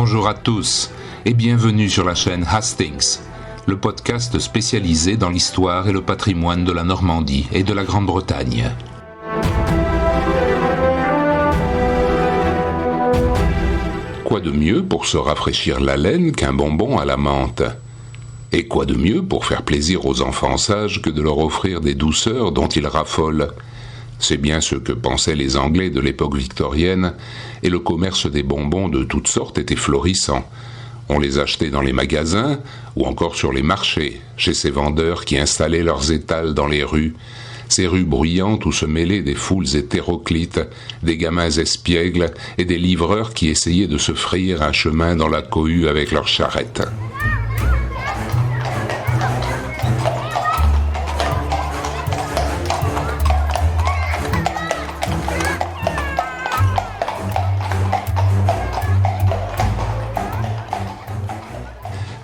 Bonjour à tous et bienvenue sur la chaîne Hastings, le podcast spécialisé dans l'histoire et le patrimoine de la Normandie et de la Grande-Bretagne. Quoi de mieux pour se rafraîchir la laine qu'un bonbon à la menthe ? Et quoi de mieux pour faire plaisir aux enfants sages que de leur offrir des douceurs dont ils raffolent ? C'est bien ce que pensaient les Anglais de l'époque victorienne, et le commerce des bonbons de toutes sortes était florissant. On les achetait dans les magasins ou encore sur les marchés, chez ces vendeurs qui installaient leurs étals dans les rues, ces rues bruyantes où se mêlaient des foules hétéroclites, des gamins espiègles et des livreurs qui essayaient de se frayer un chemin dans la cohue avec leurs charrettes.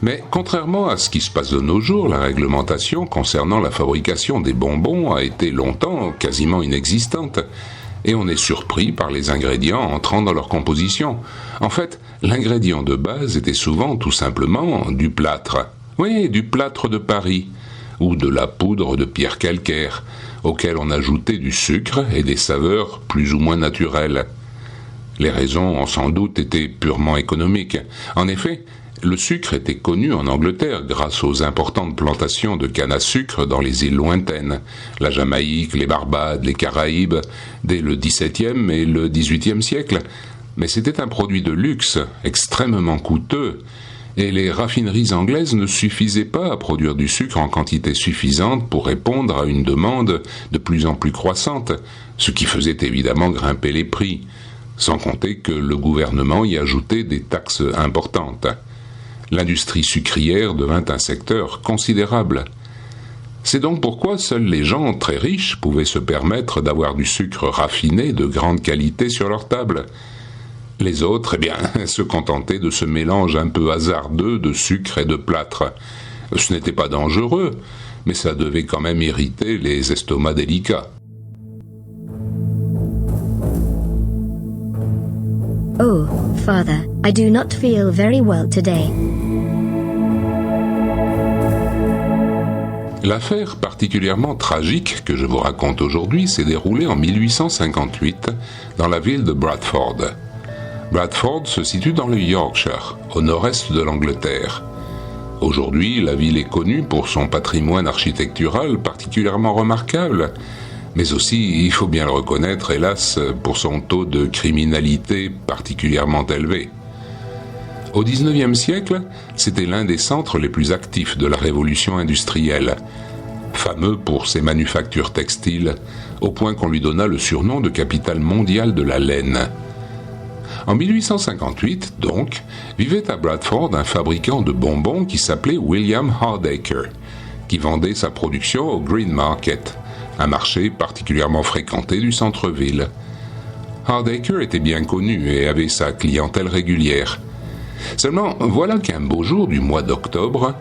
Mais contrairement à ce qui se passe de nos jours, la réglementation concernant la fabrication des bonbons a été longtemps quasiment inexistante, et on est surpris par les ingrédients entrant dans leur composition. En fait, l'ingrédient de base était souvent tout simplement du plâtre. Oui, du plâtre de Paris, ou de la poudre de pierre calcaire, auquel on ajoutait du sucre et des saveurs plus ou moins naturelles. Les raisons ont sans doute été purement économiques. En effet, le sucre était connu en Angleterre grâce aux importantes plantations de canne à sucre dans les îles lointaines, la Jamaïque, les Barbades, les Caraïbes, dès le XVIIe et le XVIIIe siècle. Mais c'était un produit de luxe, extrêmement coûteux, et les raffineries anglaises ne suffisaient pas à produire du sucre en quantité suffisante pour répondre à une demande de plus en plus croissante, ce qui faisait évidemment grimper les prix, sans compter que le gouvernement y ajoutait des taxes importantes. L'industrie sucrière devint un secteur considérable. C'est donc pourquoi seuls les gens très riches pouvaient se permettre d'avoir du sucre raffiné de grande qualité sur leur table. Les autres, se contentaient de ce mélange un peu hasardeux de sucre et de plâtre. Ce n'était pas dangereux, mais ça devait quand même irriter les estomacs délicats. Oh, Father, I do not feel very well today. L'affaire particulièrement tragique que je vous raconte aujourd'hui s'est déroulée en 1858 dans la ville de Bradford. Bradford se situe dans le Yorkshire, au nord-est de l'Angleterre. Aujourd'hui, la ville est connue pour son patrimoine architectural particulièrement remarquable, mais aussi, il faut bien le reconnaître, hélas, pour son taux de criminalité particulièrement élevé. Au XIXe siècle, c'était l'un des centres les plus actifs de la révolution industrielle, fameux pour ses manufactures textiles, au point qu'on lui donna le surnom de capitale mondiale de la laine. En 1858, donc, vivait à Bradford un fabricant de bonbons qui s'appelait William Hardacre, qui vendait sa production au Green Market, un marché particulièrement fréquenté du centre-ville. Hardacre était bien connu et avait sa clientèle régulière. Seulement, voilà qu'un beau jour du mois d'octobre,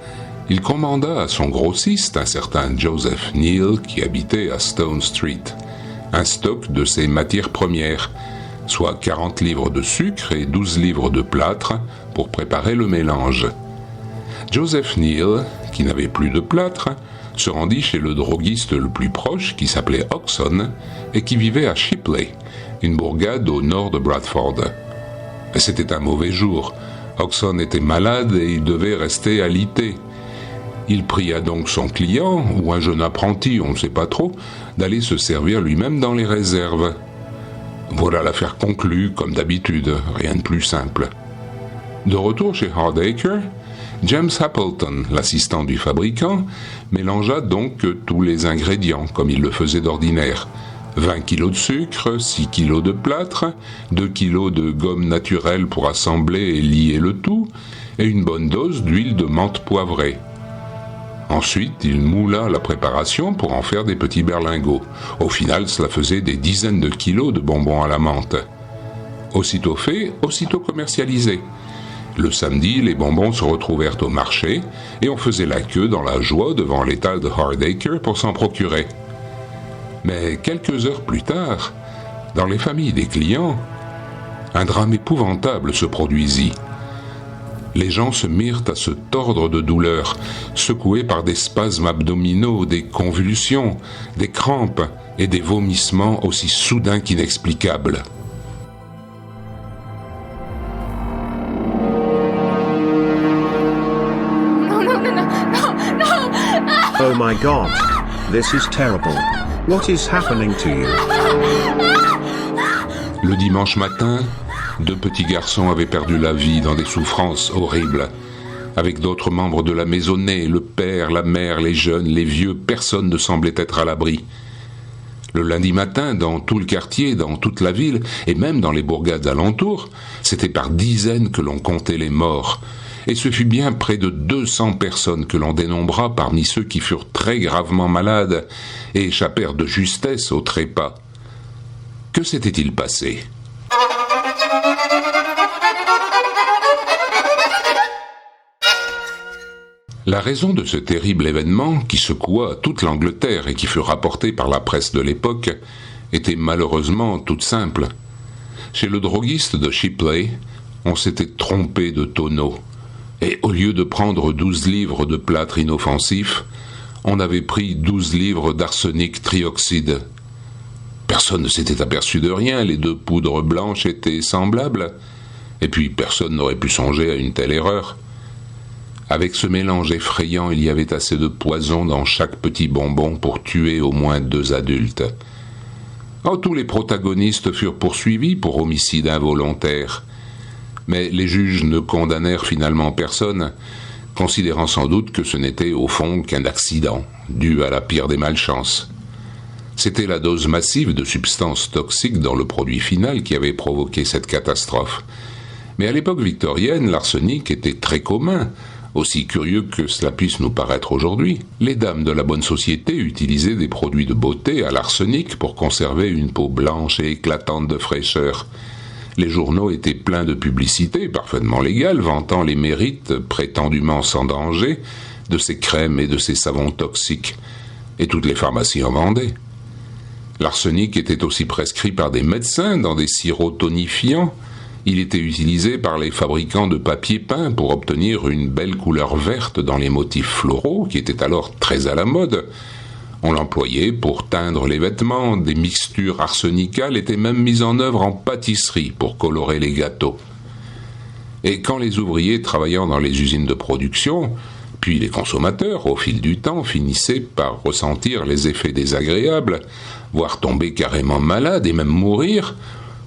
il commanda à son grossiste, un certain Joseph Neal, qui habitait à Stone Street, un stock de ses matières premières, soit 40 livres de sucre et 12 livres de plâtre pour préparer le mélange. Joseph Neal, qui n'avait plus de plâtre, se rendit chez le droguiste le plus proche, qui s'appelait Oxon, et qui vivait à Shipley, une bourgade au nord de Bradford. C'était un mauvais jour. Oxon était malade et il devait rester alité. Il pria donc son client, ou un jeune apprenti, on ne sait pas trop, d'aller se servir lui-même dans les réserves. Voilà l'affaire conclue, comme d'habitude, rien de plus simple. De retour chez Hardacre, James Appleton, l'assistant du fabricant, mélangea donc tous les ingrédients, comme il le faisait d'ordinaire. 20 kg de sucre, 6 kg de plâtre, 2 kg de gomme naturelle pour assembler et lier le tout, et une bonne dose d'huile de menthe poivrée. Ensuite, il moula la préparation pour en faire des petits berlingots. Au final, cela faisait des dizaines de kilos de bonbons à la menthe. Aussitôt fait, aussitôt commercialisé. Le samedi, les bonbons se retrouvèrent au marché, et on faisait la queue dans la joie devant l'étal de Hardacre pour s'en procurer. Mais quelques heures plus tard, dans les familles des clients, un drame épouvantable se produisit. Les gens se mirent à se tordre de douleur, secoués par des spasmes abdominaux, des convulsions, des crampes et des vomissements aussi soudains qu'inexplicables. Oh my God. This is terrible. What is happening to you? Le dimanche matin, 2 petits garçons avaient perdu la vie dans des souffrances horribles. Avec d'autres membres de la maisonnée, le père, la mère, les jeunes, les vieux, personne ne semblait être à l'abri. Le lundi matin, dans tout le quartier, dans toute la ville, et même dans les bourgades alentours, c'était par dizaines que l'on comptait les morts. Et ce fut bien près de 200 personnes que l'on dénombra parmi ceux qui furent très gravement malades et échappèrent de justesse au trépas. Que s'était-il passé ? La raison de ce terrible événement, qui secoua toute l'Angleterre et qui fut rapporté par la presse de l'époque, était malheureusement toute simple. Chez le droguiste de Shipley, on s'était trompé de tonneau, et au lieu de prendre 12 livres de plâtre inoffensif, on avait pris 12 livres d'arsenic trioxyde. Personne ne s'était aperçu de rien, les 2 poudres blanches étaient semblables, et puis personne n'aurait pu songer à une telle erreur. Avec ce mélange effrayant, il y avait assez de poison dans chaque petit bonbon pour tuer au moins 2 adultes. Tous les protagonistes furent poursuivis pour homicide involontaire, mais les juges ne condamnèrent finalement personne, considérant sans doute que ce n'était au fond qu'un accident, dû à la pire des malchances. C'était la dose massive de substances toxiques dans le produit final qui avait provoqué cette catastrophe. Mais à l'époque victorienne, l'arsenic était très commun, aussi curieux que cela puisse nous paraître aujourd'hui. Les dames de la bonne société utilisaient des produits de beauté à l'arsenic pour conserver une peau blanche et éclatante de fraîcheur. Les journaux étaient pleins de publicités parfaitement légales vantant les mérites, prétendument sans danger, de ces crèmes et de ces savons toxiques. Et toutes les pharmacies en vendaient. L'arsenic était aussi prescrit par des médecins dans des sirops tonifiants. Il était utilisé par les fabricants de papier peint pour obtenir une belle couleur verte dans les motifs floraux qui étaient alors très à la mode. On l'employait pour teindre les vêtements, des mixtures arsenicales étaient même mises en œuvre en pâtisserie pour colorer les gâteaux. Et quand les ouvriers travaillant dans les usines de production, puis les consommateurs, au fil du temps, finissaient par ressentir les effets désagréables, voire tomber carrément malades et même mourir,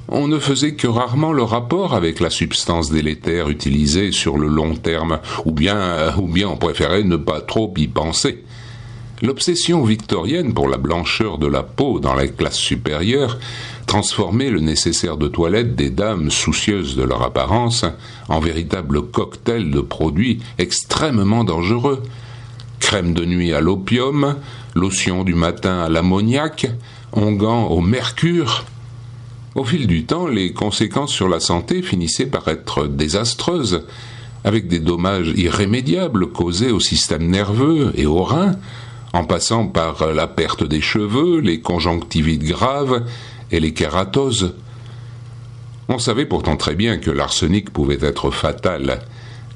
on ne faisait que rarement le rapport avec la substance délétère utilisée sur le long terme, ou bien on préférait ne pas trop y penser. L'obsession victorienne pour la blancheur de la peau dans la classe supérieure transformait le nécessaire de toilette des dames soucieuses de leur apparence en véritable cocktail de produits extrêmement dangereux. Crème de nuit à l'opium, lotion du matin à l'ammoniac, onguent au mercure. Au fil du temps, les conséquences sur la santé finissaient par être désastreuses, avec des dommages irrémédiables causés au système nerveux et aux reins, en passant par la perte des cheveux, les conjonctivites graves et les kératoses. On savait pourtant très bien que l'arsenic pouvait être fatal.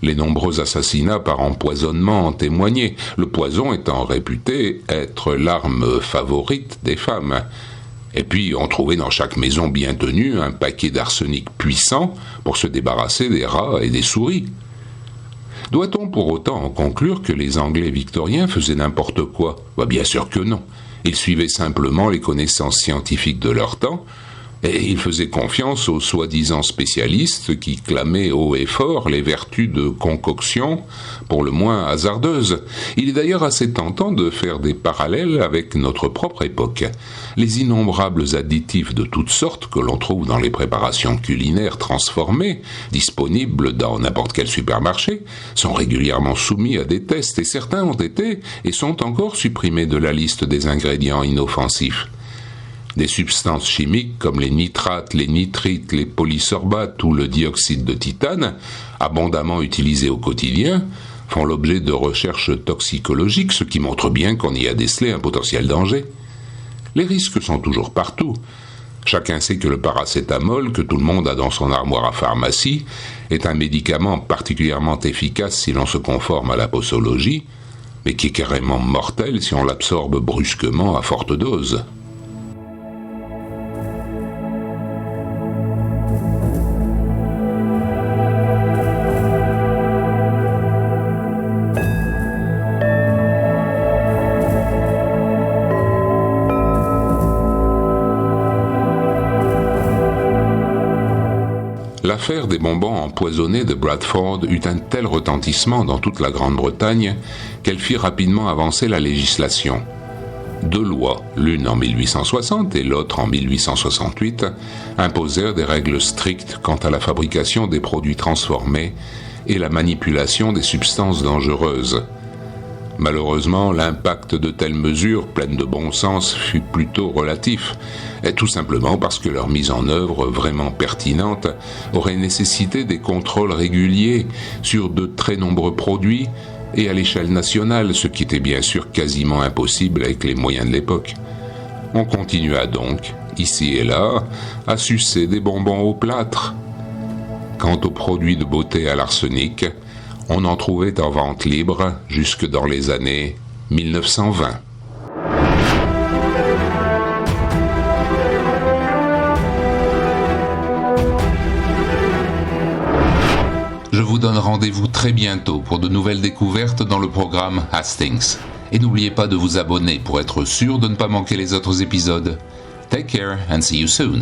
Les nombreux assassinats par empoisonnement en témoignaient, le poison étant réputé être l'arme favorite des femmes. Et puis on trouvait dans chaque maison bien tenue un paquet d'arsenic puissant pour se débarrasser des rats et des souris. Doit-on pour autant en conclure que les Anglais victoriens faisaient n'importe quoi ? Bien sûr que non. Ils suivaient simplement les connaissances scientifiques de leur temps, et ils faisaient confiance aux soi-disant spécialistes qui clamaient haut et fort les vertus de concoctions, pour le moins hasardeuses. Il est d'ailleurs assez tentant de faire des parallèles avec notre propre époque. Les innombrables additifs de toutes sortes que l'on trouve dans les préparations culinaires transformées, disponibles dans n'importe quel supermarché, sont régulièrement soumis à des tests, et certains ont été et sont encore supprimés de la liste des ingrédients inoffensifs. Des substances chimiques comme les nitrates, les nitrites, les polysorbates ou le dioxyde de titane, abondamment utilisés au quotidien, font l'objet de recherches toxicologiques, ce qui montre bien qu'on y a décelé un potentiel danger. Les risques sont toujours partout. Chacun sait que le paracétamol, que tout le monde a dans son armoire à pharmacie, est un médicament particulièrement efficace si l'on se conforme à la posologie, mais qui est carrément mortel si on l'absorbe brusquement à forte dose. L'affaire des bonbons empoisonnés de Bradford eut un tel retentissement dans toute la Grande-Bretagne qu'elle fit rapidement avancer la législation. 2 lois, l'une en 1860 et l'autre en 1868, imposèrent des règles strictes quant à la fabrication des produits transformés et la manipulation des substances dangereuses. Malheureusement, l'impact de telles mesures, pleines de bon sens, fut plutôt relatif, tout simplement parce que leur mise en œuvre vraiment pertinente aurait nécessité des contrôles réguliers sur de très nombreux produits et à l'échelle nationale, ce qui était bien sûr quasiment impossible avec les moyens de l'époque. On continua donc, ici et là, à sucer des bonbons au plâtre. Quant aux produits de beauté à l'arsenic, on en trouvait en vente libre jusque dans les années 1920. Je vous donne rendez-vous très bientôt pour de nouvelles découvertes dans le programme Hastings. Et n'oubliez pas de vous abonner pour être sûr de ne pas manquer les autres épisodes. Take care and see you soon.